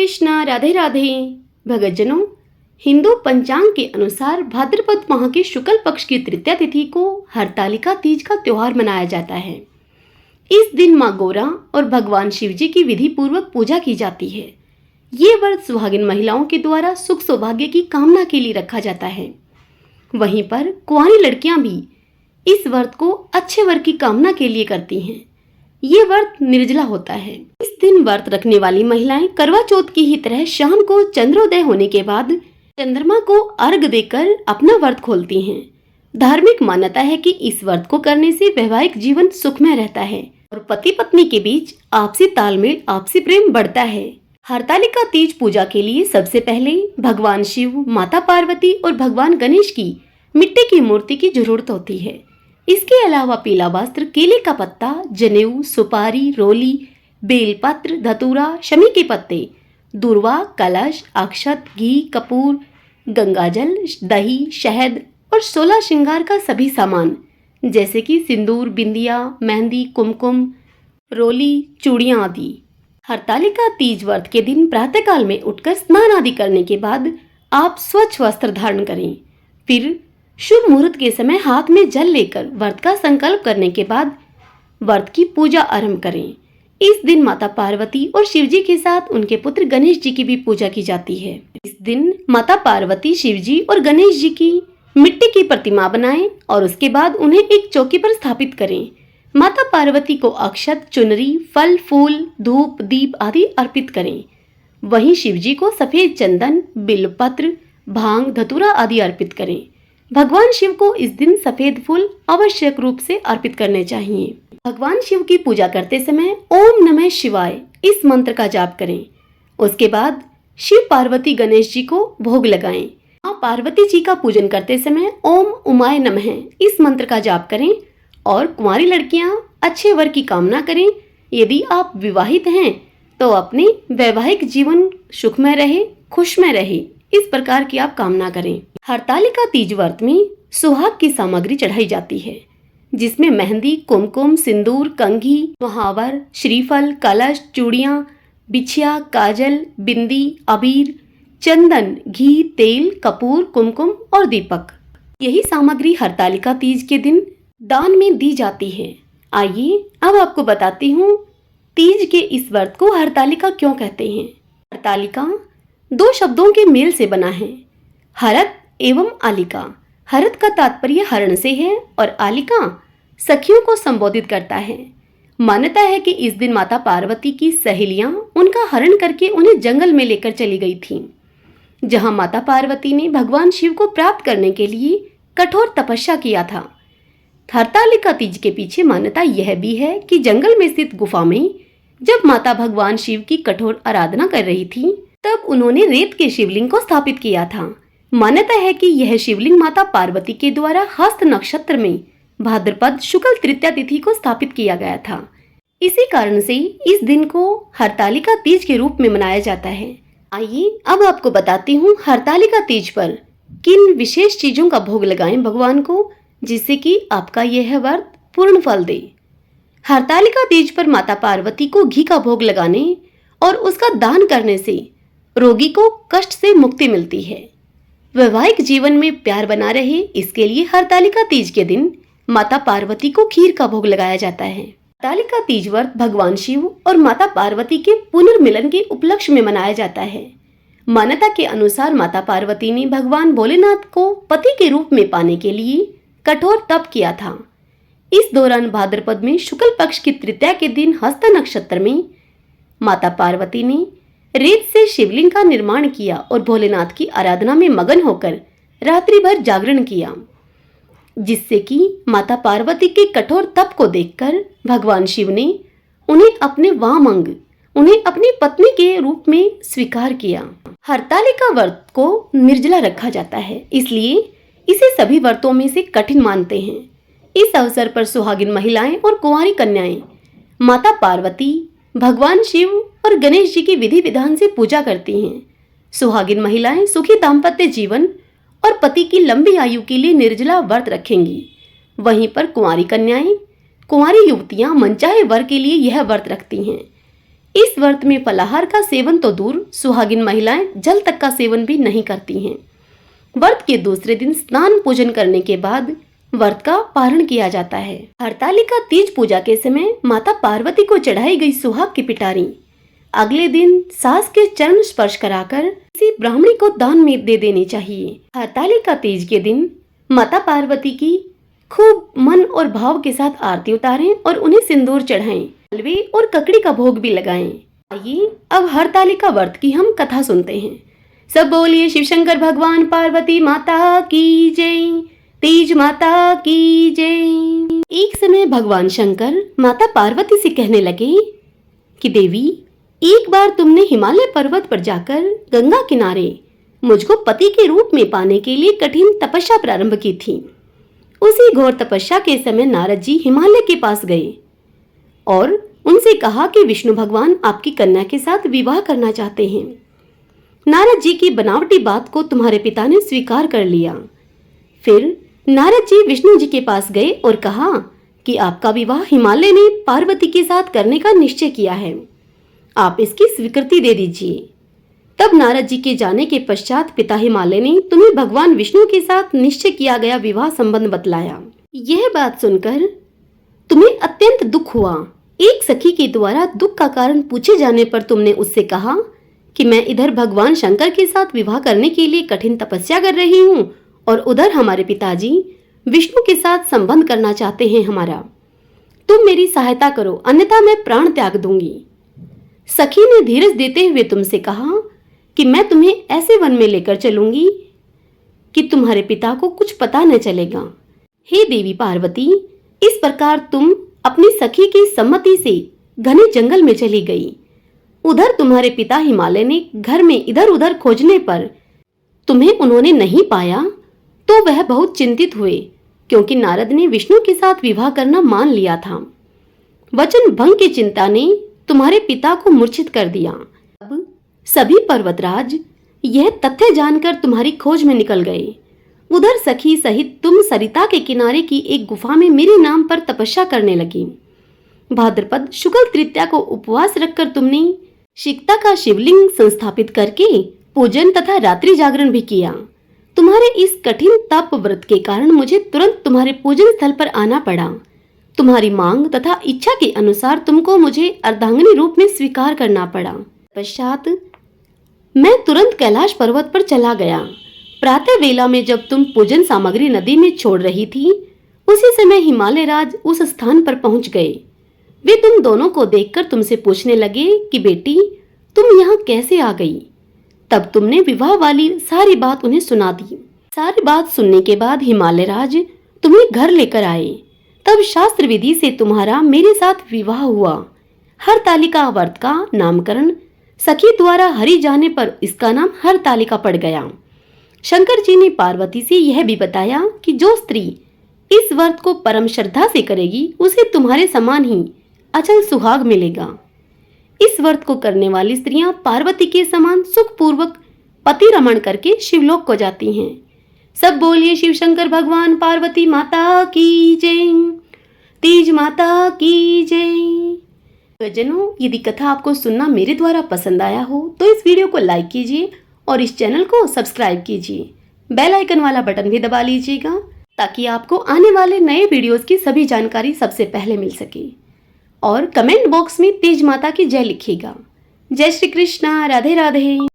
कृष्णा, राधे राधे। भगतजनों, हिंदू पंचांग के अनुसार भाद्रपद माह के शुक्ल पक्ष की तृतीया तिथि को हरतालिका तीज का त्योहार मनाया जाता है। इस दिन मां गौरा और भगवान शिव जी की विधि पूर्वक पूजा की जाती है। ये व्रत सुहागिन महिलाओं के द्वारा सुख सौभाग्य की कामना के लिए रखा जाता है। वहीं पर कुंवारी लड़कियां भी इस व्रत को अच्छे वर की कामना के लिए करती हैं। ये व्रत निर्जला होता है। इस दिन व्रत रखने वाली महिलाएं करवा चौथ की ही तरह शाम को चंद्रोदय होने के बाद चंद्रमा को अर्घ देकर अपना व्रत खोलती हैं। धार्मिक मान्यता है कि इस व्रत को करने से वैवाहिक जीवन सुखमय रहता है और पति पत्नी के बीच आपसी तालमेल, आपसी प्रेम बढ़ता है। हरतालिका तीज पूजा के लिए सबसे पहले भगवान शिव, माता पार्वती और भगवान गणेश की मिट्टी की मूर्ति की जरूरत होती है। इसके अलावा पीला वस्त्र, केले का पत्ता, जनेऊ, सुपारी, रोली, बेलपत्र, धतूरा, शमी के पत्ते, दूर्वा, कलश, अक्षत, घी, कपूर, गंगाजल, दही, शहद और 16 श्रृंगार का सभी सामान जैसे कि सिंदूर, बिंदिया, मेहंदी, कुमकुम, रोली, चूड़ियां आदि। हरतालिका तीज व्रत के दिन प्रातःकाल में उठकर स्नान आदि करने के बाद आप स्वच्छ वस्त्र धारण करें। फिर शुभ मुहूर्त के समय हाथ में जल लेकर व्रत का संकल्प करने के बाद व्रत की पूजा आरंभ करें। इस दिन माता पार्वती और शिव जी के साथ उनके पुत्र गणेश जी की भी पूजा की जाती है। इस दिन माता पार्वती, शिव जी और गणेश जी की मिट्टी की प्रतिमा बनाएं और उसके बाद उन्हें एक चौकी पर स्थापित करें। माता पार्वती को अक्षत, चुनरी, फल, फूल, धूप, दीप आदि अर्पित करें। वहीं शिव जी को सफेद चंदन, बिल्वपत्र, भांग, धतूरा आदि अर्पित करें। भगवान शिव को इस दिन सफेद फूल आवश्यक रूप से अर्पित करने चाहिए। भगवान शिव की पूजा करते समय ओम नमः शिवाय इस मंत्र का जाप करें। उसके बाद शिव, पार्वती, गणेश जी को भोग लगाएं। मां पार्वती जी का पूजन करते समय ओम उमाय नमः इस मंत्र का जाप करें और कुंवारी लड़कियां अच्छे वर की कामना करें। यदि आप विवाहित हैं तो अपने वैवाहिक जीवन सुखमय रहे, खुशमय रहे, इस प्रकार की आप कामना करें। हरतालिका तीज व्रत में सुहाग की सामग्री चढ़ाई जाती है, जिसमें मेहंदी, कुमकुम, सिंदूर, कंघी, महावर, श्रीफल, कलश, चूड़ियां, बिछिया, काजल, बिंदी, अबीर, चंदन, घी, तेल, कपूर, कुमकुम और दीपक, यही सामग्री हरतालिका तीज के दिन दान में दी जाती है। आइए अब आपको बताती हूँ तीज के इस व्रत को हरतालिका क्यों कहते हैं। हरतालिका 2 शब्दों के मेल से बना है, हरत एवं आलिका। हरत का तात्पर्य हरण से है और आलिका सखियों को संबोधित करता है। मान्यता है कि इस दिन माता पार्वती की सहेलियां उनका हरण करके उन्हें जंगल में लेकर चली गई थीं, जहां माता पार्वती ने भगवान शिव को प्राप्त करने के लिए कठोर तपस्या किया था। हरतालिका तीज के पीछे मान्यता यह भी है कि जंगल में स्थित गुफा में जब माता भगवान शिव की कठोर आराधना कर रही थी, तब उन्होंने रेत के शिवलिंग को स्थापित किया था। मान्यता है कि यह शिवलिंग माता पार्वती के द्वारा हस्त नक्षत्र में भाद्रपद शुक्ल तृतीया तिथि को स्थापित किया गया था। इसी कारण से इस दिन को हरतालिका तीज के रूप में मनाया जाता है। आइए अब आपको बताती हूँ हरतालिका तीज पर किन विशेष चीजों का भोग लगाएं भगवान को, जिससे कि आपका यह व्रत पूर्ण फल दे। हरतालिका तीज पर माता पार्वती को घी का भोग लगाने और उसका दान करने से रोगी को कष्ट से मुक्ति मिलती है। वैवाहिक जीवन में प्यार बना रहे, इसके लिए हरतालिका तीज के दिन माता पार्वती को खीर का भोग लगाया जाता है। हरतालिका तीज व्रत भगवान शिव और माता पार्वती के पुनर्मिलन के उपलक्ष्य में मनाया जाता है। मान्यता के अनुसार माता पार्वती ने भगवान भोलेनाथ को पति के रूप में पाने के लिए कठोर तप किया था। इस दौरान भाद्रपद में शुक्ल पक्ष की तृतीया के दिन हस्त नक्षत्र में माता पार्वती ने रेत से शिवलिंग का निर्माण किया और भोलेनाथ की आराधना में मगन होकर रात्रि भर जागरण किया, जिससे कि माता पार्वती के कठोर तप को देखकर भगवान शिव ने उन्हें अपने वामंग, उन्हें अपनी पत्नी के रूप में स्वीकार किया। हरतालिका व्रत को निर्जला रखा जाता है, इसलिए इसे सभी व्रतों में से कठिन मानते हैं। इस अवसर पर सुहागिन महिलाएं और कुंवारी कन्याएं माता पार्वती, भगवान शिव और गणेश जी की विधि विधान से पूजा करती हैं। सुहागिन महिलाएं सुखी दाम्पत्य जीवन और पति की लंबी आयु के लिए निर्जला व्रत रखेंगी। वहीं पर कुंवारी कन्याएं, कुंवारी युवतियां मनचाहे वर के लिए यह व्रत रखती हैं। इस व्रत में फलाहार का सेवन तो दूर, सुहागिन महिलाएं जल तक का सेवन भी नहीं करती हैं। व्रत के दूसरे दिन स्नान पूजन करने के बाद व्रत का पारण किया जाता है। हरतालिका तीज पूजा के समय माता पार्वती को चढ़ाई गई सुहाग की पिटारी अगले दिन सास के चरण स्पर्श कराकर किसी ब्राह्मणी को दान में दे देनी चाहिए। हरतालिका तीज के दिन माता पार्वती की खूब मन और भाव के साथ आरती उतारें और उन्हें सिंदूर चढ़ाएं, हलवे और ककड़ी का भोग भी लगाएं। आइए अब हरतालिका व्रत की हम कथा सुनते हैं। सब बोलिए शिव शंकर भगवान पार्वती माता की जय, तीज माता की जय। एक समय भगवान शंकर माता पार्वती से कहने लगे कि देवी, एक बार तुमने हिमालय पर्वत पर जाकर गंगा किनारे मुझको पति के रूप में पाने के लिए कठिन तपस्या प्रारंभ की थी। उसी घोर तपस्या के समय नारद जी हिमालय के पास गए और उनसे कहा कि विष्णु भगवान आपकी कन्या के साथ विवाह करना चाहते हैं। नारद जी की बनावटी बात को तुम्हारे पिता ने स्वीकार कर लिया। फिर नारद जी विष्णु जी के पास गए और कहा कि आपका विवाह हिमालय ने पार्वती के साथ करने का निश्चय किया है, आप इसकी स्वीकृति दे दीजिए। तब नारद जी के जाने के पश्चात पिता हिमालय ने तुम्हें भगवान विष्णु के साथ निश्चय किया गया विवाह संबंध बतलाया। यह बात सुनकर तुम्हें अत्यंत दुख हुआ। एक सखी के द्वारा दुख का कारण पूछे जाने पर तुमने उससे कहा कि मैं इधर भगवान शंकर के साथ विवाह करने के लिए कठिन तपस्या कर रही हूँ और उधर हमारे पिताजी विष्णु के साथ संबंध करना चाहते हैं हमारा। तुम मेरी सहायता करो, अन्यथा मैं प्राण त्याग दूंगी। सखी ने धीरज देते हुए तुमसे कहा कि मैं तुम्हें ऐसे वन में लेकर चलूंगी कि तुम्हारे पिता को कुछ पता न चलेगा। हे देवी पार्वती, इस प्रकार तुम अपनी सखी की सम्मति से घने जंगल में चली गई। उधर तुम्हारे पिता हिमालय ने घर में इधर उधर खोजने पर तुम्हें उन्होंने नहीं पाया तो वह बहुत चिंतित हुए, क्योंकि नारद ने विष्णु के साथ विवाह करना मान लिया था। वचन भंग की चिंता ने तुम्हारे पिता को मूर्छित कर दिया। अब सभी पर्वतराज यह तथ्य जानकर तुम्हारी खोज में निकल गए। उधर सखी सहित तुम सरिता के किनारे की एक गुफा में मेरे नाम पर तपस्या करने लगी। भाद्रपद शुक्ल तृतीया को उपवास रखकर तुमने शिक्ता का शिवलिंग संस्थापित करके पूजन तथा रात्रि जागरण भी किया। तुम्हारे इस कठिन तप व्रत के कारण मुझे तुरंत तुम्हारे पूजन स्थल पर आना पड़ा। तुम्हारी मांग तथा इच्छा के अनुसार तुमको मुझे अर्धांगिनी रूप में स्वीकार करना पड़ा। पश्चात मैं तुरंत कैलाश पर्वत पर चला गया। प्रातः वेला में जब तुम पूजन सामग्री नदी में छोड़ रही थी, उसी समय हिमालय राज उस स्थान पर पहुंच गए। वे तुम दोनों को देखकर तुमसे पूछने लगे कि बेटी, तुम यहाँ कैसे आ गई? तब तुमने विवाह वाली सारी बात उन्हें सुना दी। सारी बात सुनने के बाद हिमालय राज तुम्हें घर लेकर आए। तब शास्त्र विधि से तुम्हारा मेरे साथ विवाह हुआ। हरतालिका व्रत का नामकरण सखी द्वारा हरि जाने पर इसका नाम हरतालिका पड़ गया। शंकर जी ने पार्वती से यह भी बताया कि जो स्त्री इस व्रत को परम श्रद्धा से करेगी उसे तुम्हारे समान ही अचल सुहाग मिलेगा। इस व्रत को करने वाली स्त्रियां पार्वती के समान सुखपूर्वक पति रमण करके शिवलोक को जाती हैं। सब बोलिए शिव शंकर भगवान पार्वती माता की जय, तीज माता की जय। जनों, यदि कथा आपको सुनना मेरे द्वारा पसंद आया हो तो इस वीडियो को लाइक कीजिए और इस चैनल को सब्सक्राइब कीजिए। बेल आइकन वाला बटन भी दबा लीजिएगा ताकि आपको आने वाले नए वीडियोस की सभी जानकारी सबसे पहले मिल सके। और कमेंट बॉक्स में तीज माता की जय लिखिएगा। जय श्री कृष्णा, राधे राधे।